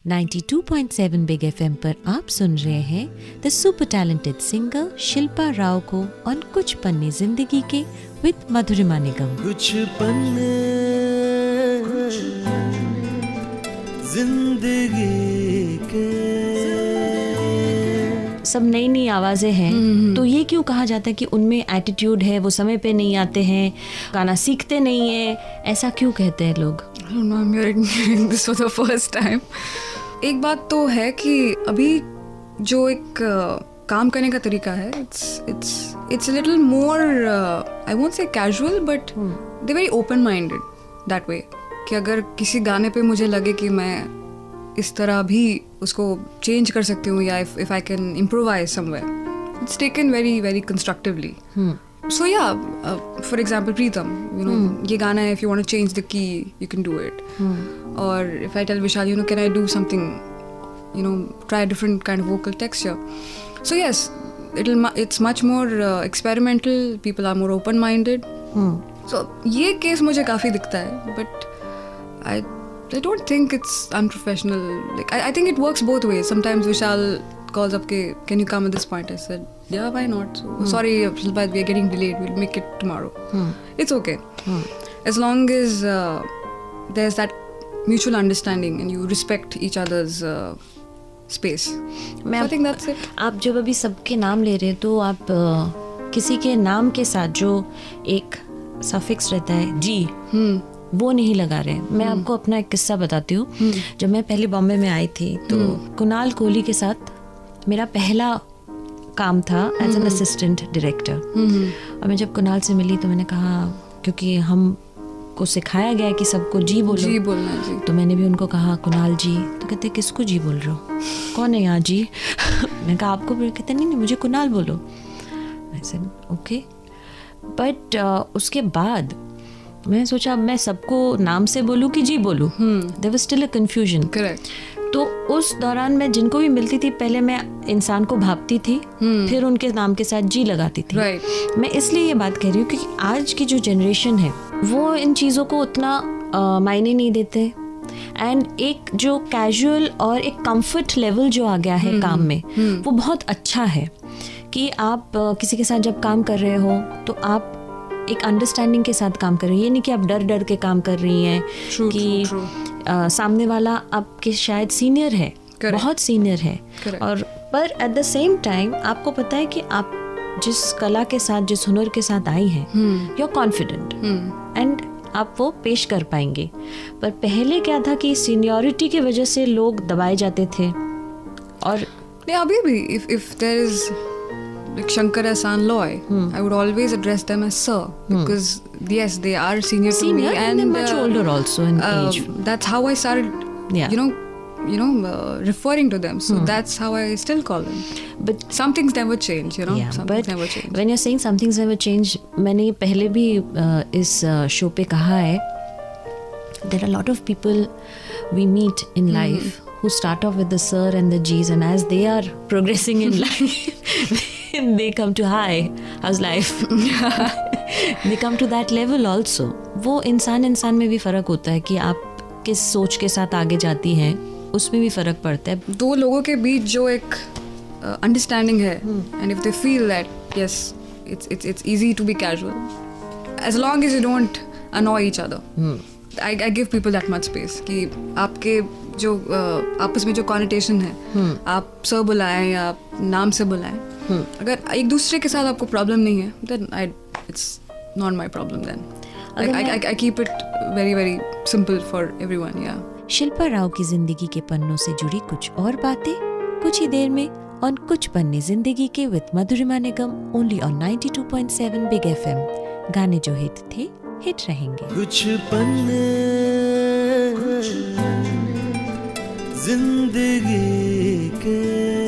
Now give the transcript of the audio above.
92.7 big FM पर आप सुन रहे हैं the super talented singer Shilpa Rao को ऑन कुछ पन्ने जिंदगी के विद मधुरिमा निगम। कुछ पन्ने जिंदगी के। सब नई नई आवाजें हैं, तो ये क्यों कहा जाता है कि उनमें एटीट्यूड है, वो समय पे नहीं आते हैं, गाना सीखते नहीं है, ऐसा क्यों कहते हैं लोग? I don't know, I'm hearing this for the first time. एक बात तो है कि अभी जो एक काम करने का तरीका है, it's a little more I won't say casual, but they're very open-minded that way. कि अगर किसी गाने पे मुझे लगे कि मैं इस तरह भी उसको चेंज कर सकती हूँ या if I can improvise somewhere, it's taken very very constructively. So yeah, for example, Preetham, you know, ये गाना है, if you want to change the key, you can do it. Or if I tell Vishal, you know, can I do something, you know, try a different kind of vocal texture. So yes, it's much more experimental. People are more open-minded. So ये case मुझे काफी दिखता है, but I don't think it's unprofessional. Like I think it works both ways. Sometimes Vishal calls up, can you come at this point? I said, yeah, why not? So, sorry, Shilpa, we are getting delayed. We'll make it tomorrow. It's okay. As long as there's that mutual understanding and you respect each other's space. So I think that's it. आप जब अभी सबके नाम ले रहे हैं तो आप किसी के नाम के साथ जो एक सफिक्स रहता है जी, वो नहीं लगा रहे। मैं आपको अपना एक किस्सा बताती हूँ। जब मैं पहले बॉम्बे में आई थी तो कुणाल कोहली के साथ मेरा पहला काम था एज एन असिस्टेंट डायरेक्टर। और मैं जब कुणाल से मिली तो मैंने कहा, क्योंकि हमको सिखाया गया है कि सबको जी बोलो, जी बोलना है जी। तो मैंने भी उनको कहा कुणाल जी। तो कहते किसको जी बोल रहे हो, कौन है यहाँ जी? मैंने कहा आपको। कहते नहीं मुझे कुणाल बोलो। मैं सेड ओके। बट उसके बाद मैंने सोचा अब मैं सबको नाम से बोलूँ कि जी बोलूँ। There was still a confusion. Correct. तो उस दौरान मैं जिनको भी मिलती थी पहले मैं इंसान को भापती थी, फिर उनके नाम के साथ जी लगाती थी। मैं इसलिए ये बात कह रही हूँ क्योंकि आज की जो जनरेशन है वो इन चीज़ों को उतना मायने नहीं देते। एंड एक जो कैजुअल और एक कंफर्ट लेवल जो आ गया है काम में, वो बहुत अच्छा है कि आप किसी के साथ जब काम कर रहे हो तो आप एक अंडरस्टैंडिंग के साथ काम कर रही है। ये नहीं कि आप डर डर के काम कर रही हैं कि सामने वाला आपके शायद सीनियर है, बहुत सीनियर है, और पर एट द सेम टाइम आपको पता है कि आप जिस कला के साथ, जिस हुनर के साथ आई हैं, यू आर कॉन्फिडेंट एंड आप वो पेश कर पाएंगे। पर पहले क्या था कि सीनियरिटी की वजह से लोग दबाए जाते थे। और अभी भी if there is like Shankar Ehsaan Loy, I would always address them as sir, because yes, they are senior to me, and they're much older also in age. That's how I started, you know, referring to them. So that's how I still call them. But some things never change, you know. Some things never change. When you're saying some things never change, मैंने पहले भी इस show पे कहा है, there are a lot of people we meet in life who start off with the sir and the G's, and as they are progressing in life they come to hi, how's life? They come to that level also. वो इंसान में भी फ़र्क होता है कि आप किस सोच के साथ आगे जाती हैं, उसमें भी फ़र्क पड़ता है। दो लोगों के बीच जो एक अंडरस्टैंडिंग है, and if they feel that yes, it's easy to be casual, as long as you don't annoy each other. I give people that much space कि आपके जो आपस में जो कॉनिटेशन है, आप सर बुलाएं या आप नाम से बुलाएं, अगर एक दूसरे के साथ आपको प्रॉब्लम नहीं है, then it's not my problem then. I keep it very very simple for everyone. Yeah. Shilpa Rao की जिंदगी के पन्नों से जुड़ी कुछ और बातें कुछ ही देर में ऑन कुछ पन्ने जिंदगी के with Madhurima Nigam, only on 92.7 big FM. गाने जो हिट थे हिट रहेंगे। कुछ पन्ने जिंदगी के।